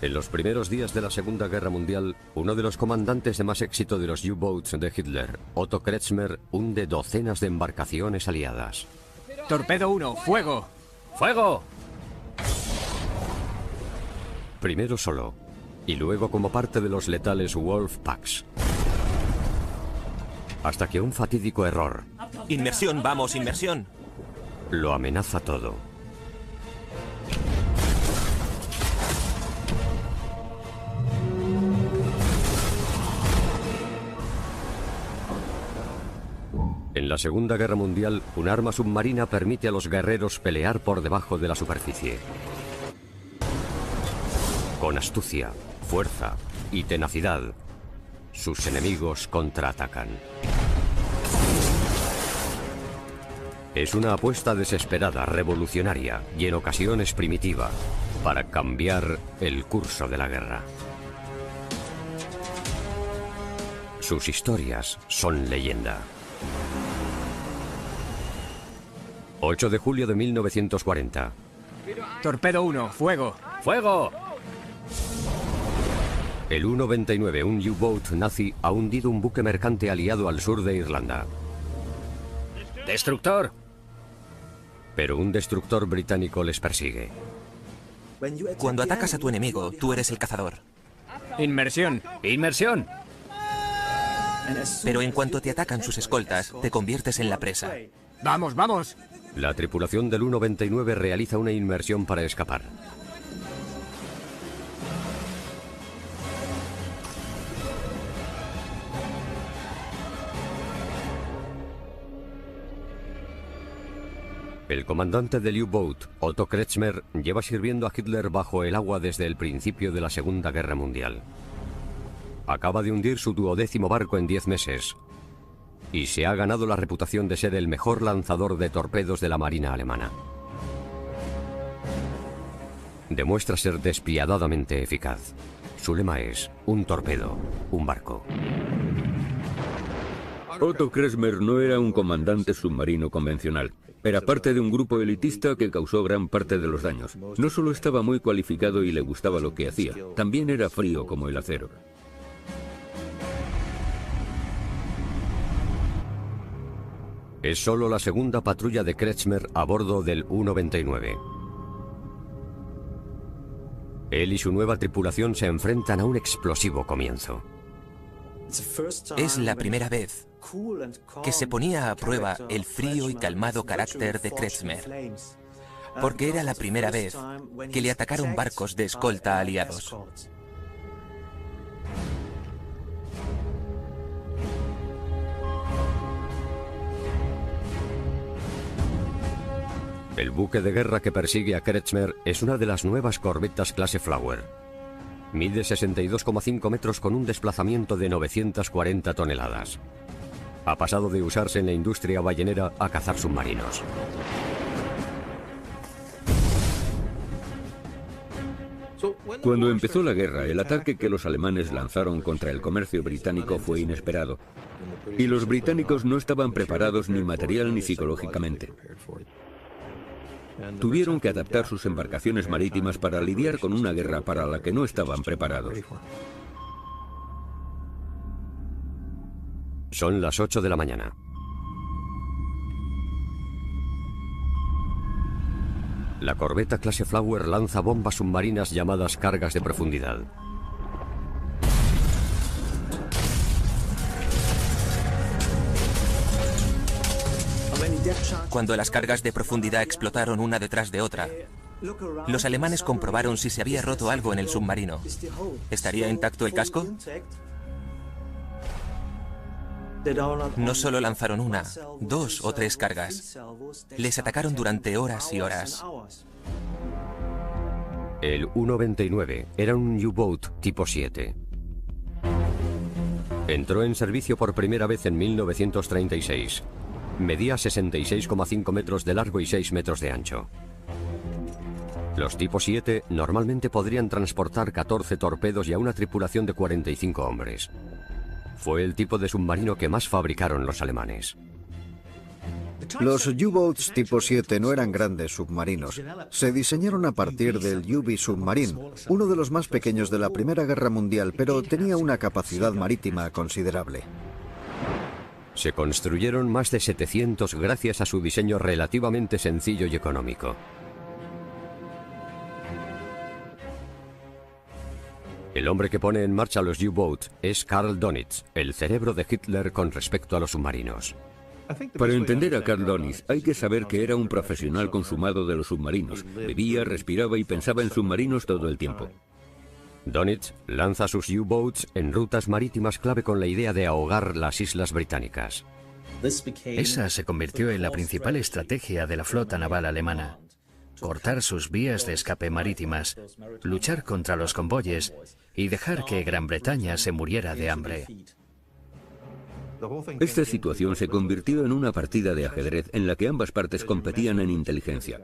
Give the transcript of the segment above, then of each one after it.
En los primeros días de la Segunda Guerra Mundial, uno de los comandantes de más éxito de los U-Boats de Hitler, Otto Kretschmer, hunde docenas de embarcaciones aliadas. Torpedo 1, fuego. ¡Fuego! Primero solo, y luego como parte de los letales Wolfpacks. Hasta que un fatídico error... Inmersión, vamos, inmersión. Lo amenaza todo. En la Segunda Guerra Mundial, un arma submarina permite a los guerreros pelear por debajo de la superficie. Con astucia, fuerza y tenacidad, sus enemigos contraatacan. Es una apuesta desesperada, revolucionaria y en ocasiones primitiva para cambiar el curso de la guerra. Sus historias son leyenda. 8 de julio de 1940. Torpedo 1, fuego. ¡Fuego! El U-29, un U-Boat nazi, ha hundido un buque mercante aliado al sur de Irlanda. ¡Destructor! Pero un destructor británico les persigue. Cuando atacas a tu enemigo, tú eres el cazador. Inmersión. ¡Inmersión! Pero en cuanto te atacan sus escoltas, te conviertes en la presa. Vamos, vamos. La tripulación del U-29 realiza una inmersión para escapar. El comandante del U-Boat, Otto Kretschmer, lleva sirviendo a Hitler bajo el agua desde el principio de la Segunda Guerra Mundial. Acaba de hundir su 12º barco en 10 meses y se ha ganado la reputación de ser el mejor lanzador de torpedos de la Marina alemana. Demuestra ser despiadadamente eficaz. Su lema es: un torpedo, un barco. Otto Kretschmer no era un comandante submarino convencional. Era parte de un grupo elitista que causó gran parte de los daños. No solo estaba muy cualificado y le gustaba lo que hacía, también era frío como el acero. Es solo la segunda patrulla de Kretschmer a bordo del U-29. Él y su nueva tripulación se enfrentan a un explosivo comienzo. Es la primera vez que se ponía a prueba el frío y calmado carácter de Kretschmer, porque era la primera vez que le atacaron barcos de escolta aliados. El buque de guerra que persigue a Kretschmer es una de las nuevas corbetas clase Flower. Mide 62,5 metros con un desplazamiento de 940 toneladas. Ha pasado de usarse en la industria ballenera a cazar submarinos. Cuando empezó la guerra, el ataque que los alemanes lanzaron contra el comercio británico fue inesperado. Y los británicos no estaban preparados ni material ni psicológicamente. Tuvieron que adaptar sus embarcaciones marítimas para lidiar con una guerra para la que no estaban preparados. Son las 8 de la mañana. La corbeta clase Flower lanza bombas submarinas llamadas cargas de profundidad. Cuando las cargas de profundidad explotaron una detrás de otra, los alemanes comprobaron si se había roto algo en el submarino. ¿Estaría intacto el casco? No solo lanzaron una, 2 o 3 cargas. Les atacaron durante horas y horas. El U-29 era un U-Boat tipo 7. Entró en servicio por primera vez en 1936. Medía 66,5 metros de largo y 6 metros de ancho. Los tipo 7 normalmente podrían transportar 14 torpedos y a una tripulación de 45 hombres. Fue el tipo de submarino que más fabricaron los alemanes. Los U-Boats tipo 7 no eran grandes submarinos. Se diseñaron a partir del UV Submarine, uno de los más pequeños de la Primera Guerra Mundial, pero tenía una capacidad marítima considerable. Se construyeron más de 700 gracias a su diseño relativamente sencillo y económico. El hombre que pone en marcha los U-Boats es Karl Dönitz, el cerebro de Hitler con respecto a los submarinos. Para entender a Karl Dönitz hay que saber que era un profesional consumado de los submarinos. Vivía, respiraba y pensaba en submarinos todo el tiempo. Dönitz lanza sus U-Boats en rutas marítimas clave con la idea de ahogar las islas británicas. Esa se convirtió en la principal estrategia de la flota naval alemana. Cortar sus vías de escape marítimas, luchar contra los convoyes y dejar que Gran Bretaña se muriera de hambre. Esta situación se convirtió en una partida de ajedrez en la que ambas partes competían en inteligencia.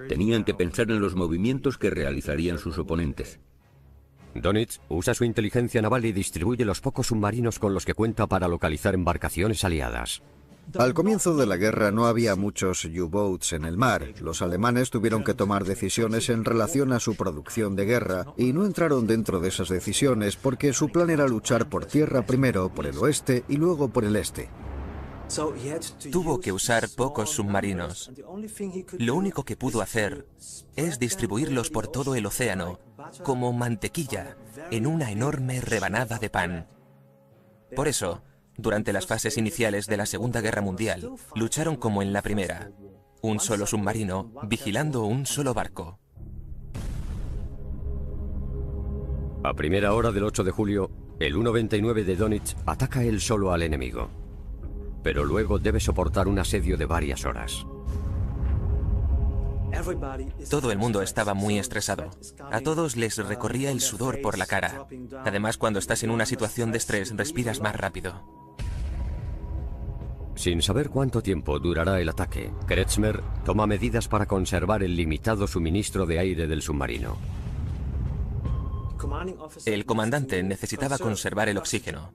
Tenían que pensar en los movimientos que realizarían sus oponentes. Dönitz usa su inteligencia naval y distribuye los pocos submarinos con los que cuenta para localizar embarcaciones aliadas. Al comienzo de la guerra no había muchos U-Boats en el mar. Los alemanes tuvieron que tomar decisiones en relación a su producción de guerra y no entraron dentro de esas decisiones porque su plan era luchar por tierra primero por el oeste y luego por el este. Tuvo que usar pocos submarinos. Lo único que pudo hacer es distribuirlos por todo el océano como mantequilla en una enorme rebanada de pan. Por eso, durante las fases iniciales de la Segunda Guerra Mundial, lucharon como en la Primera, un solo submarino vigilando un solo barco. A primera hora del 8 de julio, el U-29 de Dönitz ataca él solo al enemigo. Pero luego debe soportar un asedio de varias horas. Todo el mundo estaba muy estresado. A todos les recorría el sudor por la cara. Además, cuando estás en una situación de estrés, respiras más rápido. Sin saber cuánto tiempo durará el ataque, Kretschmer toma medidas para conservar el limitado suministro de aire del submarino. El comandante necesitaba conservar el oxígeno,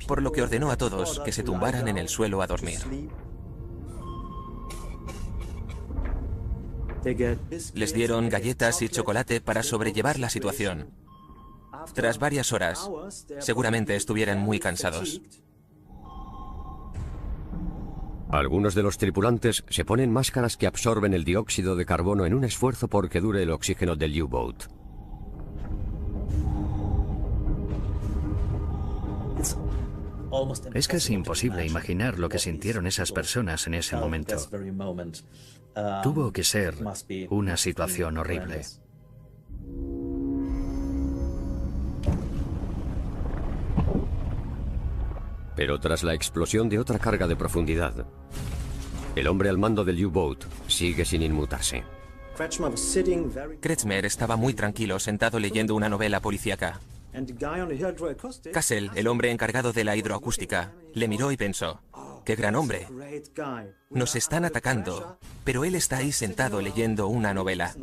por lo que ordenó a todos que se tumbaran en el suelo a dormir. Les dieron galletas y chocolate para sobrellevar la situación. Tras varias horas, seguramente estuvieran muy cansados. Algunos de los tripulantes se ponen máscaras que absorben el dióxido de carbono en un esfuerzo por que dure el oxígeno del U-Boat. Es casi imposible imaginar lo que sintieron esas personas en ese momento. Tuvo que ser una situación horrible. Pero tras la explosión de otra carga de profundidad, el hombre al mando del U-Boat sigue sin inmutarse. Kretschmer estaba muy tranquilo sentado leyendo una novela policíaca. Kassel, el hombre encargado de la hidroacústica, le miró y pensó: ¡qué gran hombre! Nos están atacando, pero él está ahí sentado leyendo una novela.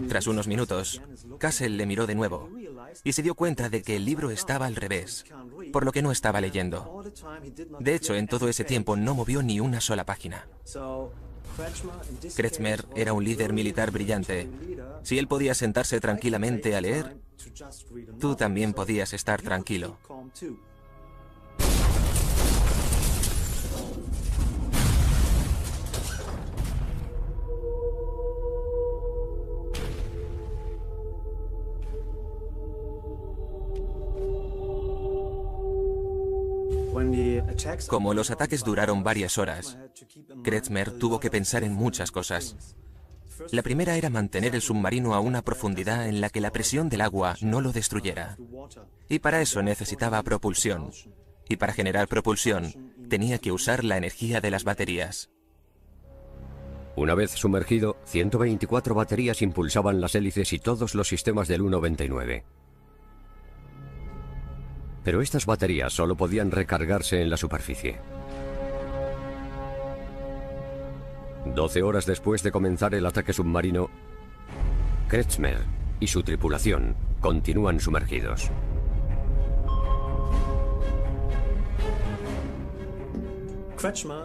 Tras unos minutos, Kassel le miró de nuevo y se dio cuenta de que el libro estaba al revés, por lo que no estaba leyendo. De hecho, en todo ese tiempo no movió ni una sola página. Kretschmer era un líder militar brillante. Si él podía sentarse tranquilamente a leer, tú también podías estar tranquilo. Como los ataques duraron varias horas, Kretschmer tuvo que pensar en muchas cosas. La primera era mantener el submarino a una profundidad en la que la presión del agua no lo destruyera. Y para eso necesitaba propulsión. Y para generar propulsión, tenía que usar la energía de las baterías. Una vez sumergido, 124 baterías impulsaban las hélices y todos los sistemas del U-29. Pero estas baterías solo podían recargarse en la superficie. 12 horas después de comenzar el ataque submarino, Kretschmer y su tripulación continúan sumergidos.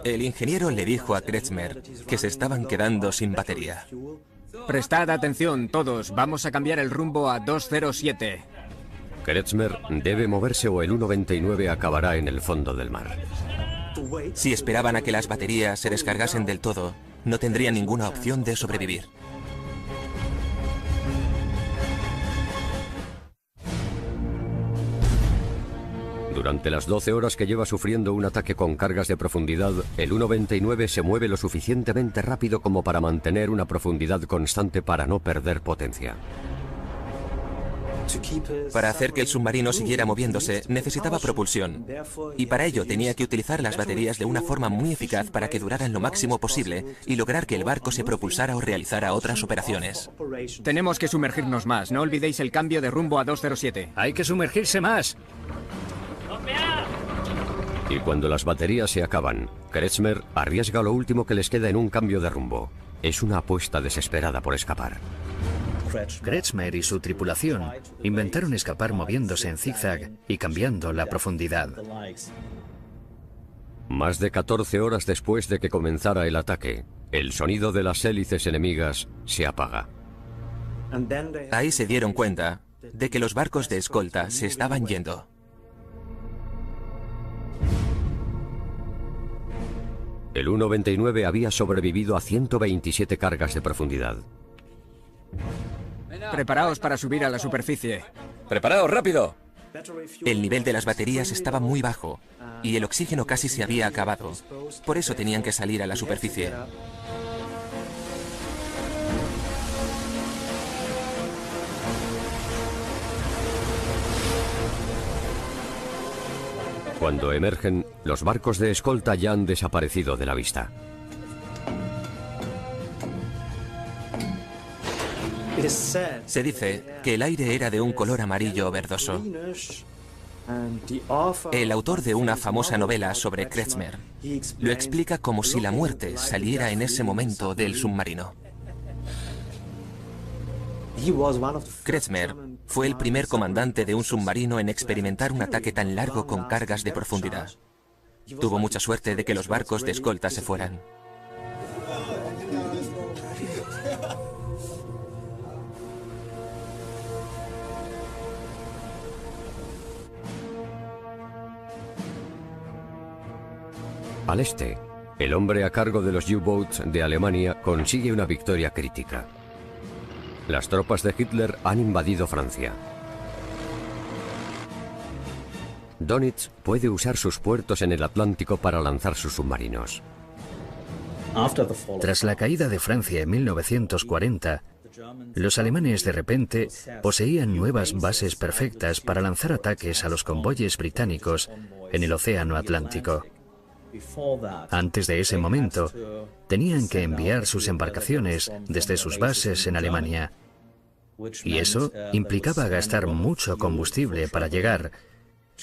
El ingeniero le dijo a Kretschmer que se estaban quedando sin batería. Prestad atención todos, vamos a cambiar el rumbo a 207. Kretschmer debe moverse o el U-99 acabará en el fondo del mar. Si esperaban a que las baterías se descargasen del todo, no tendrían ninguna opción de sobrevivir. Durante las 12 horas que lleva sufriendo un ataque con cargas de profundidad, el U-99 se mueve lo suficientemente rápido como para mantener una profundidad constante para no perder potencia. Para hacer que el submarino siguiera moviéndose, necesitaba propulsión. Y para ello tenía que utilizar las baterías de una forma muy eficaz para que duraran lo máximo posible y lograr que el barco se propulsara o realizara otras operaciones. Tenemos que sumergirnos más, no olvidéis el cambio de rumbo a 207. ¡Hay que sumergirse más! Y cuando las baterías se acaban, Kretschmer arriesga lo último que les queda en un cambio de rumbo. Es una apuesta desesperada por escapar. Kretschmer y su tripulación inventaron escapar moviéndose en zigzag y cambiando la profundidad. Más de 14 horas después de que comenzara el ataque, el sonido de las hélices enemigas se apaga. Ahí se dieron cuenta de que los barcos de escolta se estaban yendo. El U-99 había sobrevivido a 127 cargas de profundidad. Preparaos para subir a la superficie. ¡Preparaos, rápido! El nivel de las baterías estaba muy bajo y el oxígeno casi se había acabado. Por eso tenían que salir a la superficie. Cuando emergen, los barcos de escolta ya han desaparecido de la vista. Se dice que el aire era de un color amarillo verdoso. El autor de una famosa novela sobre Kretschmer lo explica como si la muerte saliera en ese momento del submarino. Kretschmer fue el primer comandante de un submarino en experimentar un ataque tan largo con cargas de profundidad. Tuvo mucha suerte de que los barcos de escolta se fueran. Al este, el hombre a cargo de los U-Boats de Alemania consigue una victoria crítica. Las tropas de Hitler han invadido Francia. Donitz puede usar sus puertos en el Atlántico para lanzar sus submarinos. Tras la caída de Francia en 1940, los alemanes de repente poseían nuevas bases perfectas para lanzar ataques a los convoyes británicos en el Océano Atlántico. Antes de ese momento, tenían que enviar sus embarcaciones desde sus bases en Alemania. Y eso implicaba gastar mucho combustible para llegar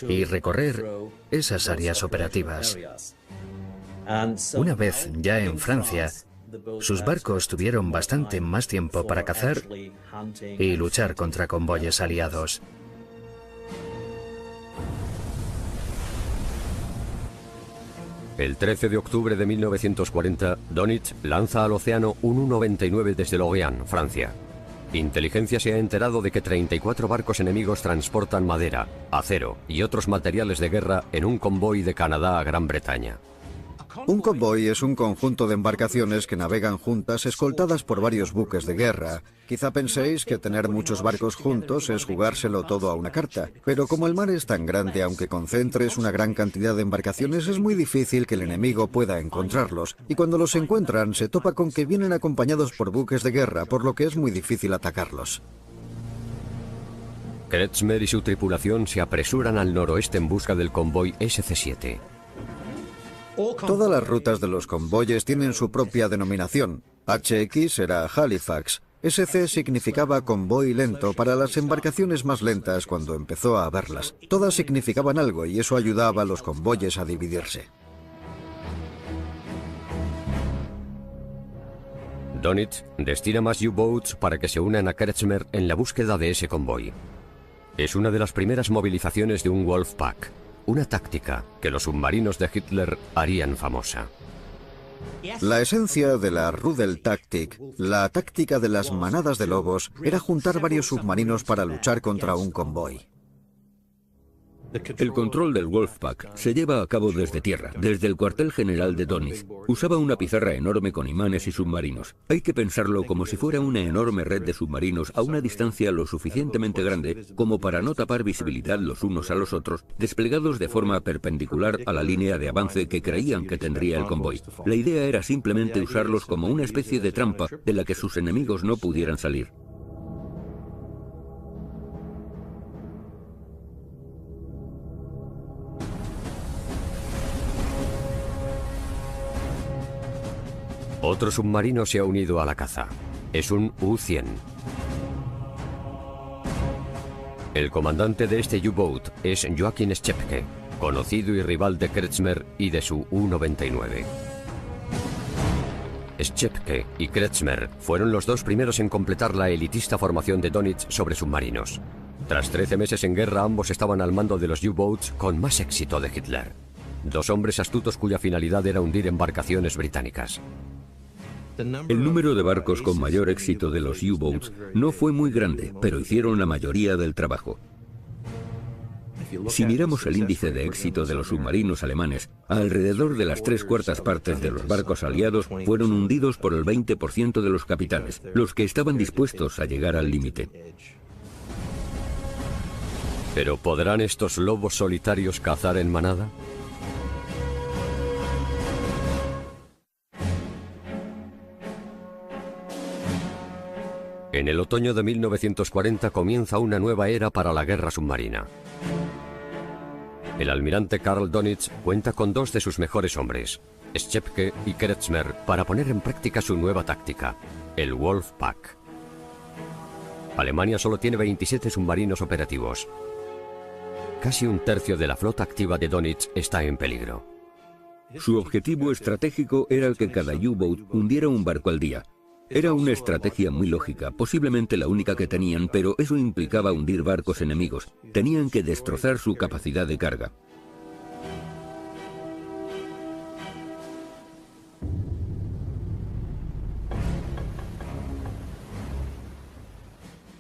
y recorrer esas áreas operativas. Una vez ya en Francia, sus barcos tuvieron bastante más tiempo para cazar y luchar contra convoyes aliados. El 13 de octubre de 1940, Donitz lanza al océano un U-99 desde Lorient, Francia. Inteligencia se ha enterado de que 34 barcos enemigos transportan madera, acero y otros materiales de guerra en un convoy de Canadá a Gran Bretaña. Un convoy es un conjunto de embarcaciones que navegan juntas escoltadas por varios buques de guerra. Quizá penséis que tener muchos barcos juntos es jugárselo todo a una carta, pero como el mar es tan grande, aunque concentres una gran cantidad de embarcaciones, es muy difícil que el enemigo pueda encontrarlos, y cuando los encuentran se topa con que vienen acompañados por buques de guerra, por lo que es muy difícil atacarlos. Kretschmer y su tripulación se apresuran al noroeste en busca del convoy SC-7. Todas las rutas de los convoyes tienen su propia denominación. HX era Halifax. SC significaba convoy lento para las embarcaciones más lentas cuando empezó a haberlas. Todas significaban algo y eso ayudaba a los convoyes a dividirse. Dönitz destina más U-Boats para que se unan a Kretschmer en la búsqueda de ese convoy. Es una de las primeras movilizaciones de un Wolfpack, una táctica que los submarinos de Hitler harían famosa. La esencia de la Rudeltaktik, la táctica de las manadas de lobos, era juntar varios submarinos para luchar contra un convoy. El control del Wolfpack se lleva a cabo desde tierra, desde el cuartel general de Dönitz. Usaba una pizarra enorme con imanes y submarinos. Hay que pensarlo como si fuera una enorme red de submarinos a una distancia lo suficientemente grande como para no tapar visibilidad los unos a los otros, desplegados de forma perpendicular a la línea de avance que creían que tendría el convoy. La idea era simplemente usarlos como una especie de trampa de la que sus enemigos no pudieran salir. Otro submarino se ha unido a la caza. Es un U-100. El comandante de este U-Boat es Joachim Schepke, conocido y rival de Kretschmer y de su U-99. Schepke y Kretschmer fueron los dos primeros en completar la elitista formación de Dönitz sobre submarinos. Tras 13 meses en guerra, ambos estaban al mando de los U-Boats con más éxito de Hitler. Dos hombres astutos cuya finalidad era hundir embarcaciones británicas. El número de barcos con mayor éxito de los U-Boats no fue muy grande, pero hicieron la mayoría del trabajo. Si miramos el índice de éxito de los submarinos alemanes, alrededor de las 3/4 partes de los barcos aliados fueron hundidos por el 20% de los capitanes, los que estaban dispuestos a llegar al límite. ¿Pero podrán estos lobos solitarios cazar en manada? En el otoño de 1940 comienza una nueva era para la guerra submarina. El almirante Karl Dönitz cuenta con dos de sus mejores hombres, Schepke y Kretschmer, para poner en práctica su nueva táctica, el Wolfpack. Alemania solo tiene 27 submarinos operativos. Casi un tercio de la flota activa de Dönitz está en peligro. Su objetivo estratégico era que cada U-Boat hundiera un barco al día. Era una estrategia muy lógica, posiblemente la única que tenían, pero eso implicaba hundir barcos enemigos. Tenían que destrozar su capacidad de carga.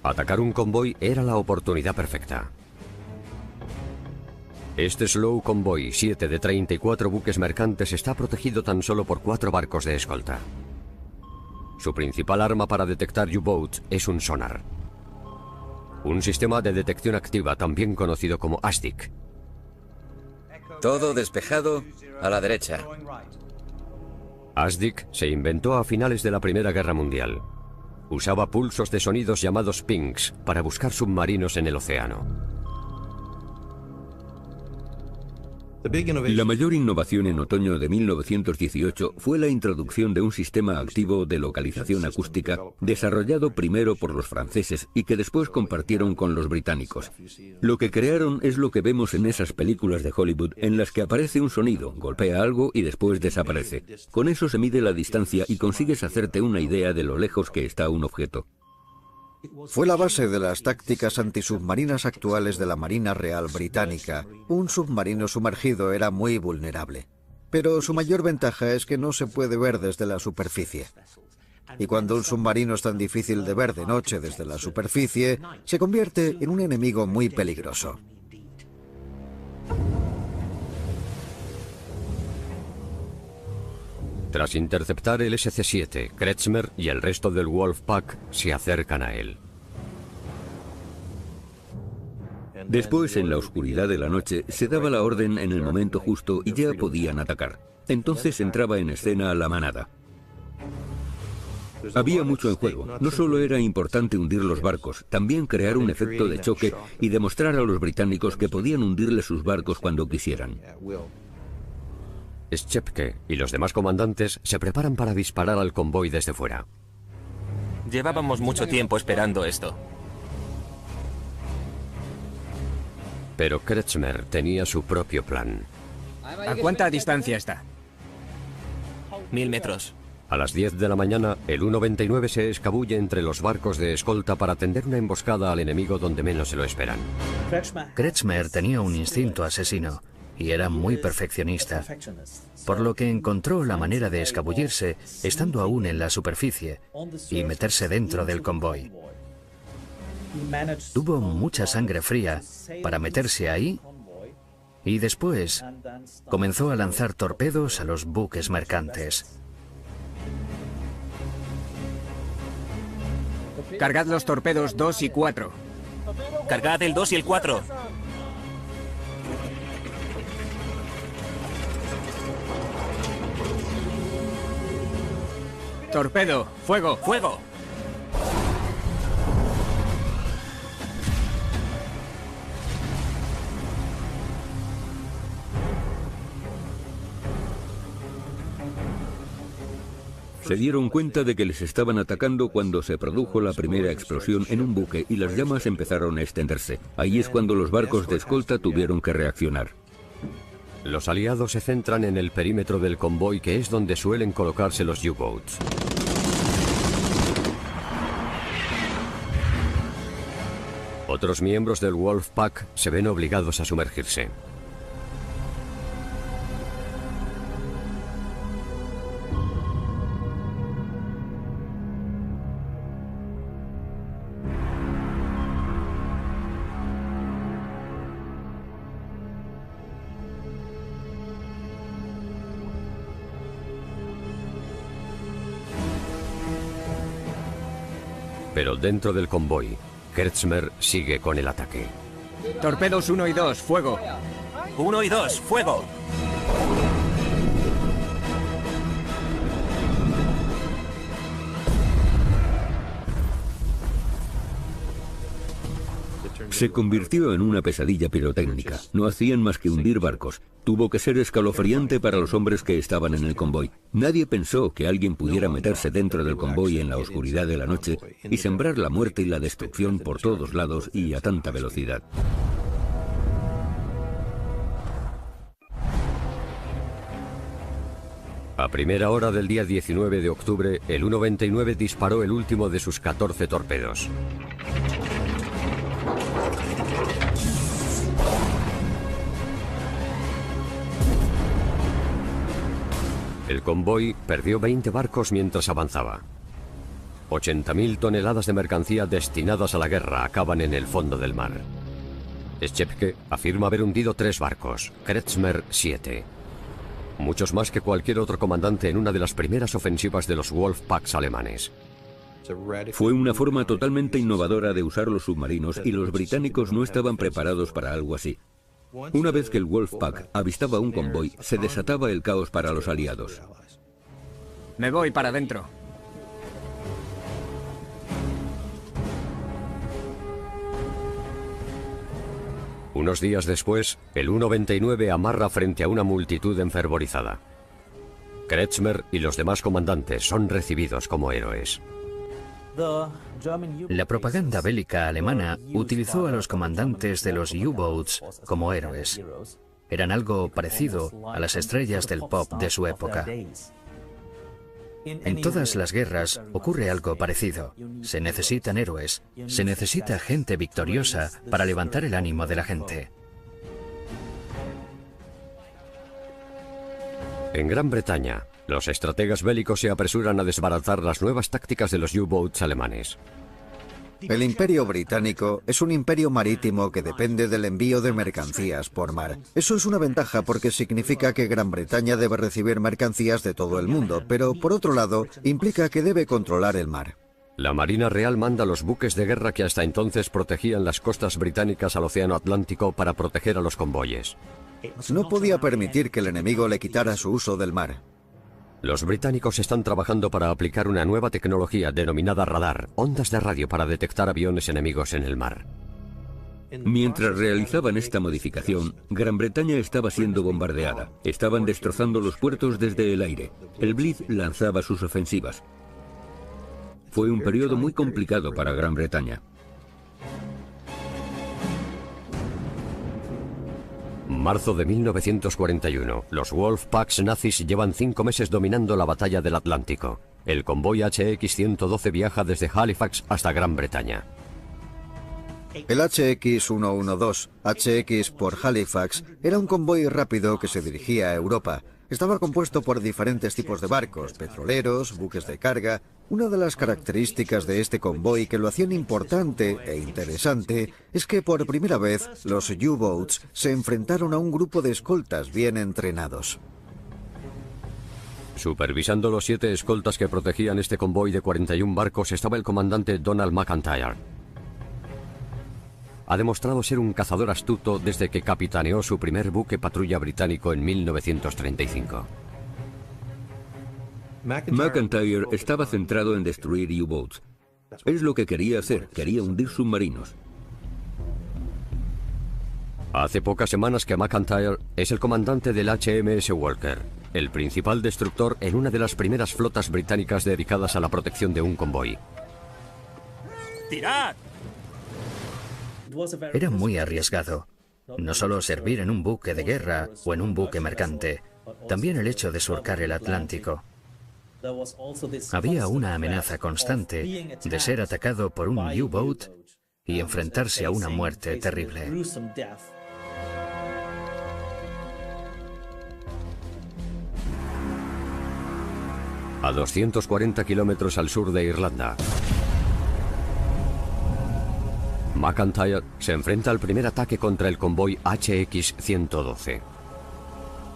Atacar un convoy era la oportunidad perfecta. Este Slow Convoy 7 de 34 buques mercantes está protegido tan solo por 4 barcos de escolta. Su principal arma para detectar U-Boats es un sonar. Un sistema de detección activa, también conocido como ASDIC. Todo despejado a la derecha. ASDIC se inventó a finales de la Primera Guerra Mundial. Usaba pulsos de sonidos llamados pings para buscar submarinos en el océano. La mayor innovación en otoño de 1918 fue la introducción de un sistema activo de localización acústica desarrollado primero por los franceses y que después compartieron con los británicos. Lo que crearon es lo que vemos en esas películas de Hollywood en las que aparece un sonido, golpea algo y después desaparece. Con eso se mide la distancia y consigues hacerte una idea de lo lejos que está un objeto. Fue la base de las tácticas antisubmarinas actuales de la Marina Real Británica. Un submarino sumergido era muy vulnerable, pero su mayor ventaja es que no se puede ver desde la superficie. Y cuando un submarino es tan difícil de ver de noche desde la superficie, se convierte en un enemigo muy peligroso. Tras interceptar el SC-7, Kretschmer y el resto del Wolfpack se acercan a él. Después, en la oscuridad de la noche, se daba la orden en el momento justo y ya podían atacar. Entonces entraba en escena la manada. Había mucho en juego. No solo era importante hundir los barcos, también crear un efecto de choque y demostrar a los británicos que podían hundirle sus barcos cuando quisieran. Schepke y los demás comandantes se preparan para disparar al convoy desde fuera. Llevábamos mucho tiempo esperando esto. Pero Kretschmer tenía su propio plan. ¿A cuánta distancia está? 1000 metros. A las 10 de la mañana, el U-99 se escabulle entre los barcos de escolta para tender una emboscada al enemigo donde menos se lo esperan. Kretschmer tenía un instinto asesino y era muy perfeccionista, por lo que encontró la manera de escabullirse estando aún en la superficie y meterse dentro del convoy. Tuvo mucha sangre fría para meterse ahí y después comenzó a lanzar torpedos a los buques mercantes. Cargad los torpedos 2 y 4. Cargad el 2 y el 4. Torpedo, fuego. ¡Fuego! Se dieron cuenta de que les estaban atacando cuando se produjo la primera explosión en un buque y las llamas empezaron a extenderse. Ahí es cuando los barcos de escolta tuvieron que reaccionar. Los aliados se centran en el perímetro del convoy, que es donde suelen colocarse los U-boats. Otros miembros del Wolfpack se ven obligados a sumergirse. Pero dentro del convoy, Kretschmer sigue con el ataque. Torpedos 1 y 2, fuego. 1 y 2, fuego. Se convirtió en una pesadilla pirotécnica. No hacían más que hundir barcos. Tuvo que ser escalofriante para los hombres que estaban en el convoy. Nadie pensó que alguien pudiera meterse dentro del convoy en la oscuridad de la noche y sembrar la muerte y la destrucción por todos lados y a tanta velocidad. A primera hora del día 19 de octubre, el U-99 disparó el último de sus 14 torpedos. El convoy perdió 20 barcos mientras avanzaba. 80.000 toneladas de mercancía destinadas a la guerra acaban en el fondo del mar. Schepke afirma haber hundido 3 barcos, Kretschmer 7. Muchos más que cualquier otro comandante en una de las primeras ofensivas de los Wolfpacks alemanes. Fue una forma totalmente innovadora de usar los submarinos y los británicos no estaban preparados para algo así. Una vez que el Wolfpack avistaba un convoy, se desataba el caos para los aliados. Me voy para adentro. Unos días después, el U-99 amarra frente a una multitud enfervorizada. Kretschmer y los demás comandantes son recibidos como héroes. La propaganda bélica alemana utilizó a los comandantes de los U-boats como héroes. Eran algo parecido a las estrellas del pop de su época. En todas las guerras ocurre algo parecido. Se necesitan héroes, se necesita gente victoriosa para levantar el ánimo de la gente. En Gran Bretaña, los estrategas bélicos se apresuran a desbaratar las nuevas tácticas de los U-boats alemanes. El Imperio Británico es un imperio marítimo que depende del envío de mercancías por mar. Eso es una ventaja porque significa que Gran Bretaña debe recibir mercancías de todo el mundo, pero por otro lado, implica que debe controlar el mar. La Marina Real manda los buques de guerra que hasta entonces protegían las costas británicas al Océano Atlántico para proteger a los convoyes. No podía permitir que el enemigo le quitara su uso del mar. Los británicos están trabajando para aplicar una nueva tecnología denominada radar, ondas de radio para detectar aviones enemigos en el mar. Mientras realizaban esta modificación, Gran Bretaña estaba siendo bombardeada. Estaban destrozando los puertos desde el aire. El Blitz lanzaba sus ofensivas. Fue un periodo muy complicado para Gran Bretaña. Marzo de 1941. Los Wolfpacks nazis llevan 5 meses dominando la batalla del Atlántico. El convoy HX-112 viaja desde Halifax hasta Gran Bretaña. El HX-112, HX por Halifax, era un convoy rápido que se dirigía a Europa. Estaba compuesto por diferentes tipos de barcos, petroleros, buques de carga. Una de las características de este convoy que lo hacían importante e interesante es que por primera vez los U-Boats se enfrentaron a un grupo de escoltas bien entrenados. Supervisando los 7 escoltas que protegían este convoy de 41 barcos estaba el comandante Donald McIntyre. Ha demostrado ser un cazador astuto desde que capitaneó su primer buque patrulla británico en 1935. McIntyre estaba centrado en destruir U-Boats. Es lo que quería hacer, quería hundir submarinos. Hace pocas semanas que McIntyre es el comandante del HMS Walker, el principal destructor en una de las primeras flotas británicas dedicadas a la protección de un convoy. ¡Tirad! Era muy arriesgado. No solo servir en un buque de guerra o en un buque mercante, también el hecho de surcar el Atlántico. Había una amenaza constante de ser atacado por un U-Boat y enfrentarse a una muerte terrible. A 240 kilómetros al sur de Irlanda, McIntyre se enfrenta al primer ataque contra el convoy HX-112.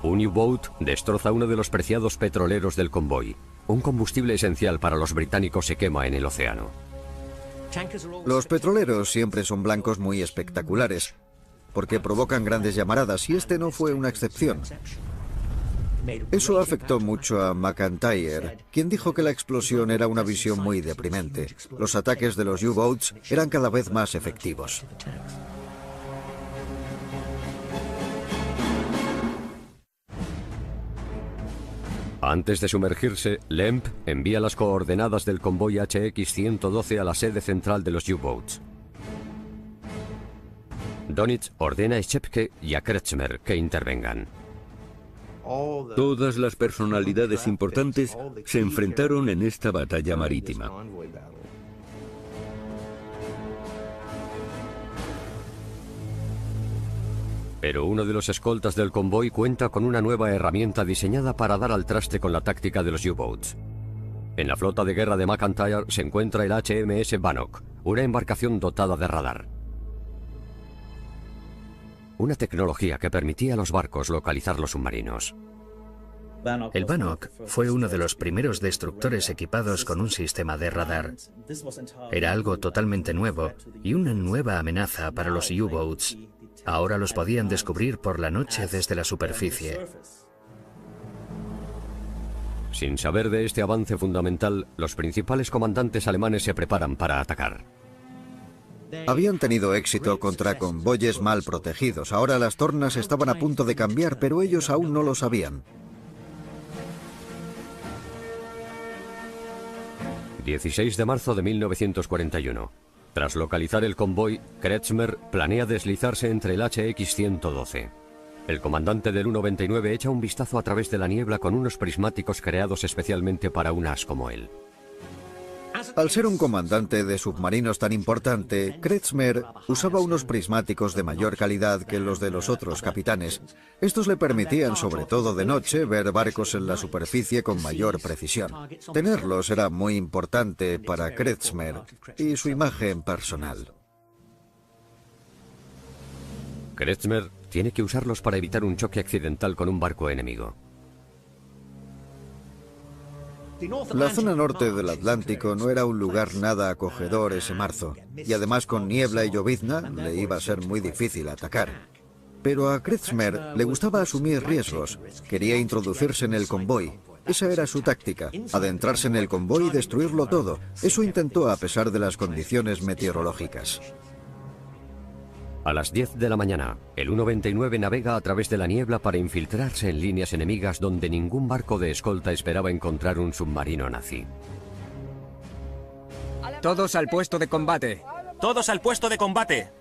Un U-Boat destroza uno de los preciados petroleros del convoy. Un combustible esencial para los británicos se quema en el océano. Los petroleros siempre son blancos muy espectaculares, porque provocan grandes llamaradas, y este no fue una excepción. Eso afectó mucho a McIntyre, quien dijo que la explosión era una visión muy deprimente. Los ataques de los U-Boats eran cada vez más efectivos. Antes de sumergirse, Lemp envía las coordenadas del convoy HX-112 a la sede central de los U-Boats. Donitz ordena a Schepke y a Kretschmer que intervengan. Todas las personalidades importantes se enfrentaron en esta batalla marítima. Pero uno de los escoltas del convoy cuenta con una nueva herramienta diseñada para dar al traste con la táctica de los U-Boats. En la flota de guerra de McIntyre se encuentra el HMS Bannock, una embarcación dotada de radar. Una tecnología que permitía a los barcos localizar los submarinos. El Bannock fue uno de los primeros destructores equipados con un sistema de radar. Era algo totalmente nuevo y una nueva amenaza para los U-Boats. Ahora los podían descubrir por la noche desde la superficie. Sin saber de este avance fundamental, los principales comandantes alemanes se preparan para atacar. Habían tenido éxito contra convoyes mal protegidos. Ahora las tornas estaban a punto de cambiar, pero ellos aún no lo sabían. 16 de marzo de 1941. Tras localizar el convoy, Kretschmer planea deslizarse entre el HX-112. El comandante del U-99 echa un vistazo a través de la niebla con unos prismáticos creados especialmente para un as como él. Al ser un comandante de submarinos tan importante, Kretschmer usaba unos prismáticos de mayor calidad que los de los otros capitanes. Estos le permitían, sobre todo de noche, ver barcos en la superficie con mayor precisión. Tenerlos era muy importante para Kretschmer y su imagen personal. Kretschmer tiene que usarlos para evitar un choque accidental con un barco enemigo. La zona norte del Atlántico no era un lugar nada acogedor ese marzo, y además con niebla y llovizna le iba a ser muy difícil atacar. Pero a Kretschmer le gustaba asumir riesgos, quería introducirse en el convoy. Esa era su táctica, adentrarse en el convoy y destruirlo todo. Eso intentó a pesar de las condiciones meteorológicas. A las 10 de la mañana, el U-99 navega a través de la niebla para infiltrarse en líneas enemigas donde ningún barco de escolta esperaba encontrar un submarino nazi. Todos al puesto de combate. ¡Todos al puesto de combate!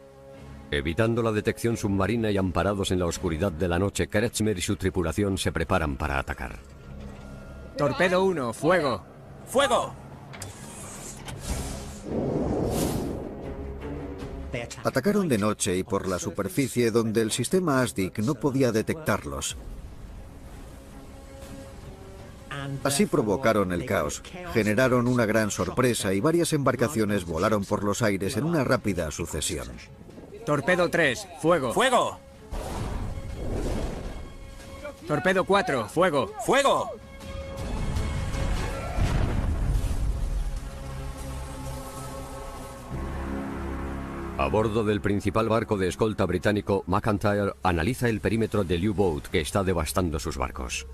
Evitando la detección submarina y amparados en la oscuridad de la noche, Kretschmer y su tripulación se preparan para atacar. Torpedo 1, fuego. ¡Fuego! Atacaron de noche y por la superficie donde el sistema ASDIC no podía detectarlos. Así provocaron el caos, generaron una gran sorpresa y varias embarcaciones volaron por los aires en una rápida sucesión. Torpedo 3, fuego. ¡Fuego! Torpedo 4, fuego. ¡Fuego! A bordo del principal barco de escolta británico, McIntyre analiza el perímetro del U-Boat que está devastando sus barcos.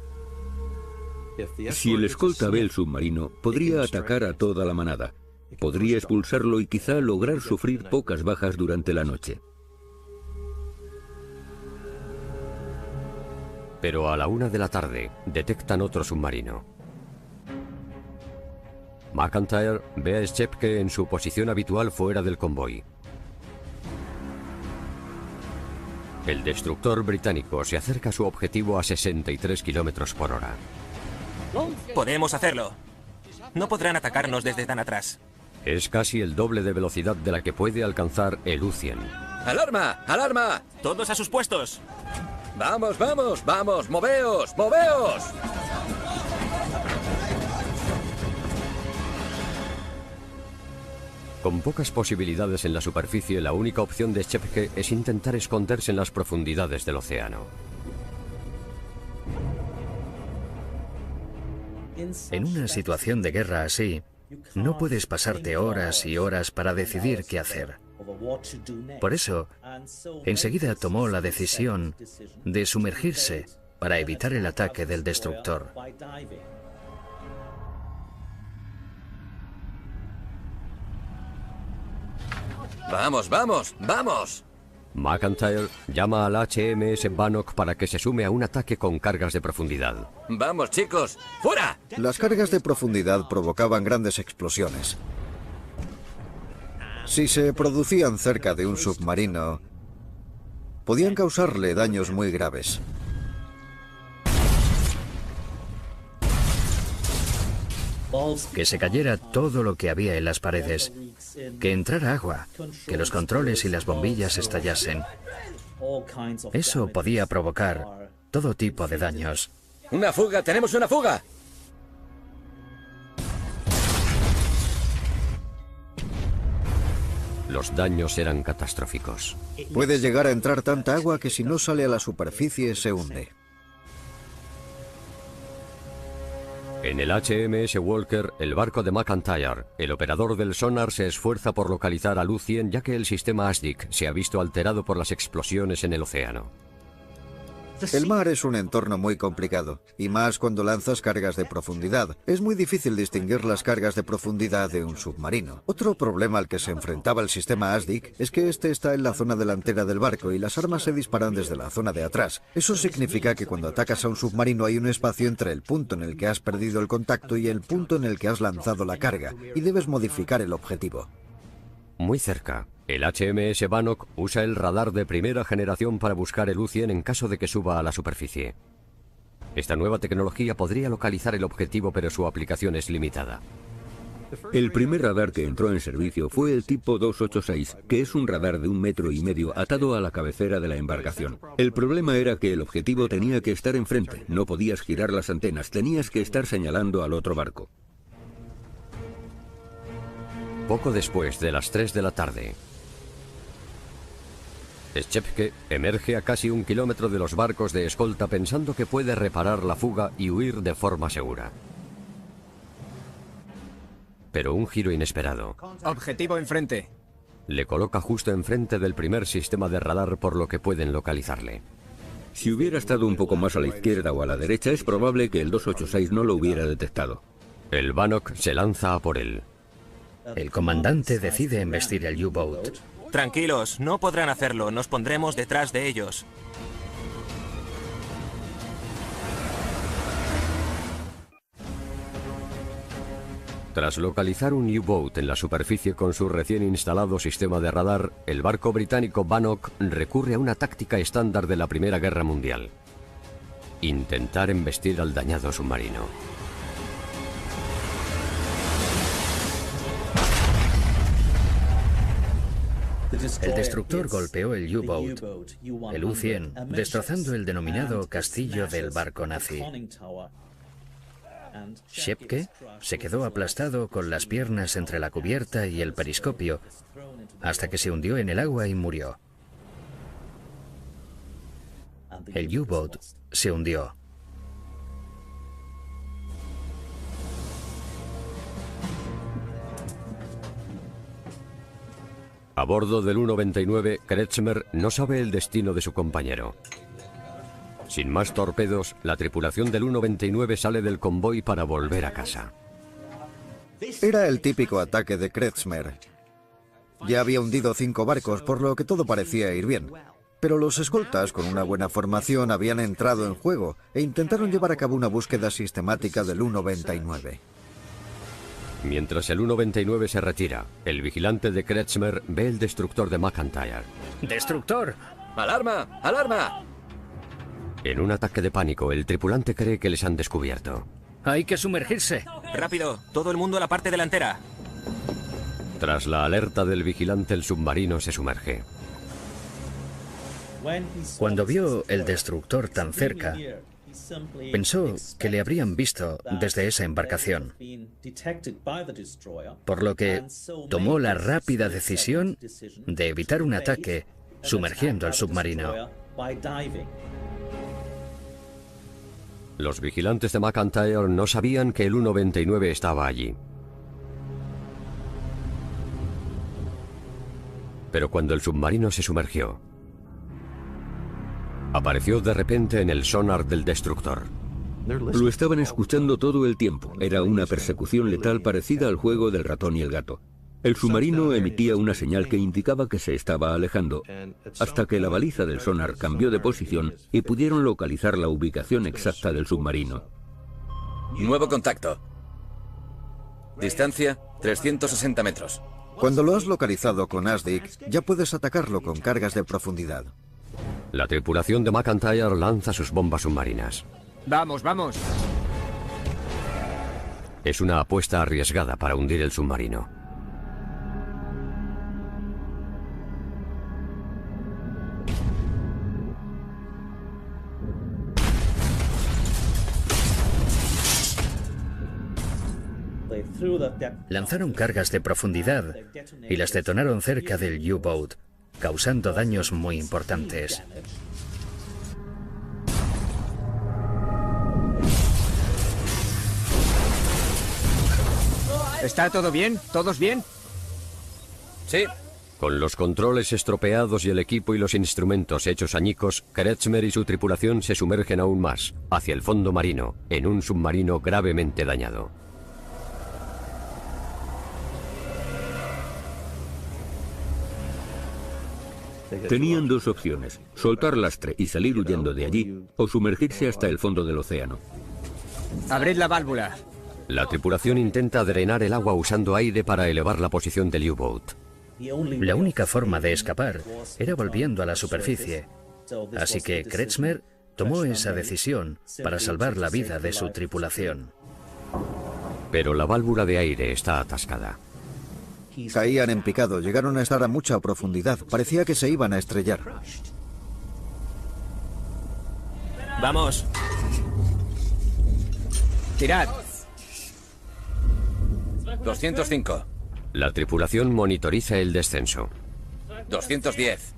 Si el escolta ve el submarino, podría atacar a toda la manada. Podría expulsarlo y quizá lograr sufrir pocas bajas durante la noche. Pero a la 1 de la tarde detectan otro submarino. McIntyre ve a Schepke en su posición habitual fuera del convoy. El destructor británico se acerca a su objetivo a 63 kilómetros por hora. Podemos hacerlo. No podrán atacarnos desde tan atrás. Es casi el doble de velocidad de la que puede alcanzar el U-100. ¡Alarma! ¡Alarma! ¡Todos a sus puestos! ¡Vamos, vamos, vamos! ¡Moveos! ¡Moveos! Con pocas posibilidades en la superficie, la única opción de Schepke es intentar esconderse en las profundidades del océano. En una situación de guerra así, no puedes pasarte horas y horas para decidir qué hacer. Por eso, enseguida tomó la decisión de sumergirse para evitar el ataque del destructor. ¡Vamos, vamos, vamos! McIntyre llama al HMS Bannock para que se sume a un ataque con cargas de profundidad. ¡Vamos, chicos! ¡Fuera! Las cargas de profundidad provocaban grandes explosiones. Si se producían cerca de un submarino, podían causarle daños muy graves. Que se cayera todo lo que había en las paredes, que entrara agua, que los controles y las bombillas estallasen. Eso podía provocar todo tipo de daños. ¡Una fuga! ¡Tenemos una fuga! Los daños eran catastróficos. Puede llegar a entrar tanta agua que si no sale a la superficie se hunde. En el HMS Walker, el barco de McIntyre, el operador del sonar se esfuerza por localizar al U-100 ya que el sistema ASDIC se ha visto alterado por las explosiones en el océano. El mar es un entorno muy complicado, y más cuando lanzas cargas de profundidad. Es muy difícil distinguir las cargas de profundidad de un submarino. Otro problema al que se enfrentaba el sistema ASDIC es que este está en la zona delantera del barco y las armas se disparan desde la zona de atrás. Eso significa que cuando atacas a un submarino hay un espacio entre el punto en el que has perdido el contacto y el punto en el que has lanzado la carga, y debes modificar el objetivo. Muy cerca, el HMS Bannock usa el radar de primera generación para buscar el U-100 en caso de que suba a la superficie. Esta nueva tecnología podría localizar el objetivo, pero su aplicación es limitada. El primer radar que entró en servicio fue el tipo 286, que es un radar de 1,5 metros atado a la cabecera de la embarcación. El problema era que el objetivo tenía que estar enfrente, no podías girar las antenas, tenías que estar señalando al otro barco. Poco después de las 3 de la tarde, Schepke emerge a casi 1 kilómetro de los barcos de escolta pensando que puede reparar la fuga y huir de forma segura. Pero un giro inesperado Objetivo enfrente. le coloca justo enfrente del primer sistema de radar, por lo que pueden localizarle. Si hubiera estado un poco más a la izquierda o a la derecha, es probable que el 286 no lo hubiera detectado. El Bannock se lanza a por él. El comandante decide embestir el U-Boat. Tranquilos, no podrán hacerlo. Nos pondremos detrás de ellos. Tras localizar un U-Boat en la superficie con su recién instalado sistema de radar, el barco británico Bannock recurre a una táctica estándar de la Primera Guerra Mundial: intentar embestir al dañado submarino. El destructor golpeó el U-Boat, el U-100, destrozando el denominado castillo del barco nazi. Schepke se quedó aplastado con las piernas entre la cubierta y el periscopio, hasta que se hundió en el agua y murió. El U-Boat se hundió. A bordo del U-99, Kretschmer no sabe el destino de su compañero. Sin más torpedos, la tripulación del U-99 sale del convoy para volver a casa. Era el típico ataque de Kretschmer. Ya había hundido 5 barcos, por lo que todo parecía ir bien. Pero los escoltas, con una buena formación, habían entrado en juego e intentaron llevar a cabo una búsqueda sistemática del U-99. Mientras el U-99 se retira, el vigilante de Kretschmer ve el destructor de McIntyre. ¡Destructor! ¡Alarma! ¡Alarma! En un ataque de pánico, el tripulante cree que les han descubierto. ¡Hay que sumergirse! ¡Rápido! ¡Todo el mundo a la parte delantera! Tras la alerta del vigilante, el submarino se sumerge. Cuando vio el destructor tan cerca, pensó que le habrían visto desde esa embarcación, por lo que tomó la rápida decisión de evitar un ataque sumergiendo al submarino. Los vigilantes de McIntyre no sabían que el U-99 estaba allí. Pero cuando el submarino se sumergió, apareció de repente en el sonar del destructor. Lo estaban escuchando todo el tiempo. Era una persecución letal parecida al juego del ratón y el gato. El submarino emitía una señal que indicaba que se estaba alejando, hasta que la baliza del sonar cambió de posición y pudieron localizar la ubicación exacta del submarino. Nuevo contacto. Distancia, 360 metros. Cuando lo has localizado con ASDIC, ya puedes atacarlo con cargas de profundidad. La tripulación de McIntyre lanza sus bombas submarinas. ¡Vamos, vamos! Es una apuesta arriesgada para hundir el submarino. Lanzaron cargas de profundidad y las detonaron cerca del U-Boat, causando daños muy importantes. ¿Está todo bien? ¿Todos bien? Sí. Con los controles estropeados y el equipo y los instrumentos hechos añicos, Kretschmer y su tripulación se sumergen aún más, hacia el fondo marino, en un submarino gravemente dañado. Tenían dos opciones: soltar lastre y salir huyendo de allí, o sumergirse hasta el fondo del océano. Abrid la válvula. La tripulación intenta drenar el agua usando aire para elevar la posición del U-Boat. La única forma de escapar era volviendo a la superficie, así que Kretschmer tomó esa decisión para salvar la vida de su tripulación. Pero la válvula de aire está atascada. Caían en picado, llegaron a estar a mucha profundidad. Parecía que se iban a estrellar. ¡Vamos! ¡Tirad! 205. La tripulación monitoriza el descenso. 210.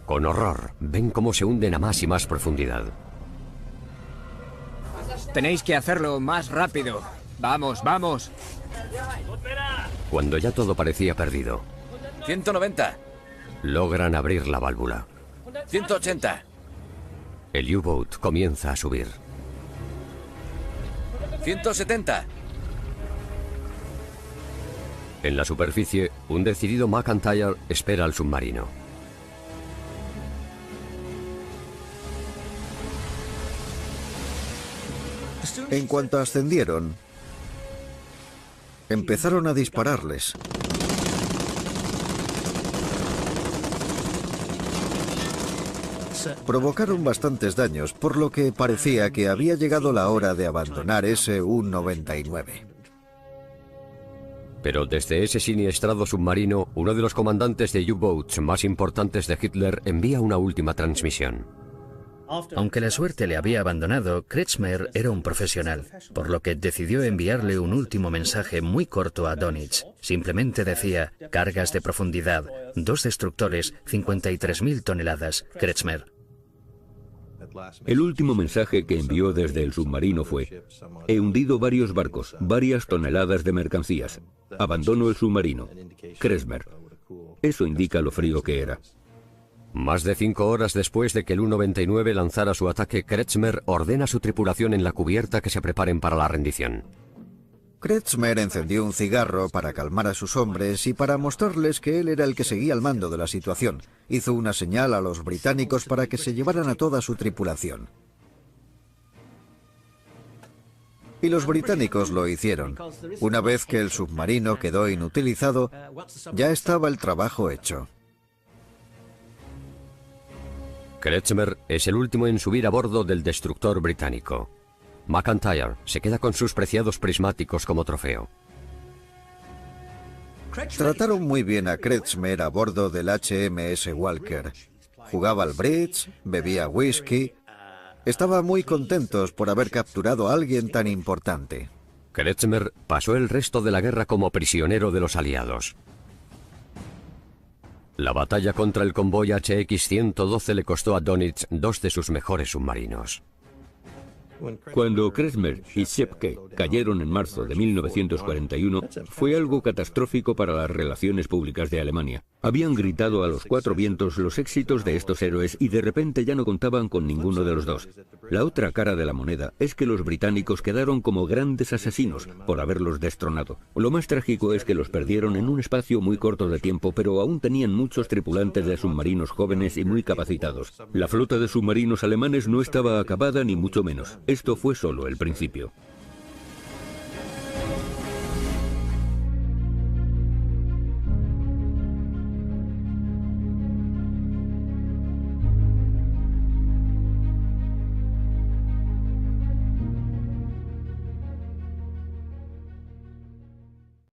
Con horror, ven cómo se hunden a más y más profundidad. Tenéis que hacerlo más rápido. ¡Vamos, vamos! Cuando ya todo parecía perdido, 190. logran abrir la válvula. 180. El U-Boat comienza a subir. 170. En la superficie, un decidido McIntyre espera al submarino. En cuanto ascendieron, Empezaron a dispararles. Provocaron bastantes daños, por lo que parecía que había llegado la hora de abandonar ese U-99. Pero desde ese siniestrado submarino, uno de los comandantes de U-Boats más importantes de Hitler envía una última transmisión. Aunque la suerte le había abandonado, Kretschmer era un profesional, por lo que decidió enviarle un último mensaje muy corto a Dönitz. Simplemente decía: cargas de profundidad, 2 destructores, 53.000 toneladas, Kretschmer. El último mensaje que envió desde el submarino fue: he hundido varios barcos, varias toneladas de mercancías. Abandono el submarino. Kretschmer. Eso indica lo frío que era. Más de 5 horas después de que el U-99 lanzara su ataque, Kretschmer ordena a su tripulación en la cubierta que se preparen para la rendición. Kretschmer encendió un cigarro para calmar a sus hombres y para mostrarles que él era el que seguía al mando de la situación. Hizo una señal a los británicos para que se llevaran a toda su tripulación. Y los británicos lo hicieron. Una vez que el submarino quedó inutilizado, ya estaba el trabajo hecho. Kretschmer es el último en subir a bordo del destructor británico. McIntyre se queda con sus preciados prismáticos como trofeo. Trataron muy bien a Kretschmer a bordo del HMS Walker. Jugaba al bridge, bebía whisky. Estaban muy contentos por haber capturado a alguien tan importante. Kretschmer pasó el resto de la guerra como prisionero de los aliados. La batalla contra el convoy HX-112 le costó a Dönitz 2 de sus mejores submarinos. Cuando Kretschmer y Schepke cayeron en marzo de 1941, fue algo catastrófico para las relaciones públicas de Alemania. Habían gritado a los 4 vientos los éxitos de estos héroes y de repente ya no contaban con ninguno de los dos. La otra cara de la moneda es que los británicos quedaron como grandes asesinos por haberlos destronado. Lo más trágico es que los perdieron en un espacio muy corto de tiempo, pero aún tenían muchos tripulantes de submarinos jóvenes y muy capacitados. La flota de submarinos alemanes no estaba acabada ni mucho menos. Esto fue solo el principio.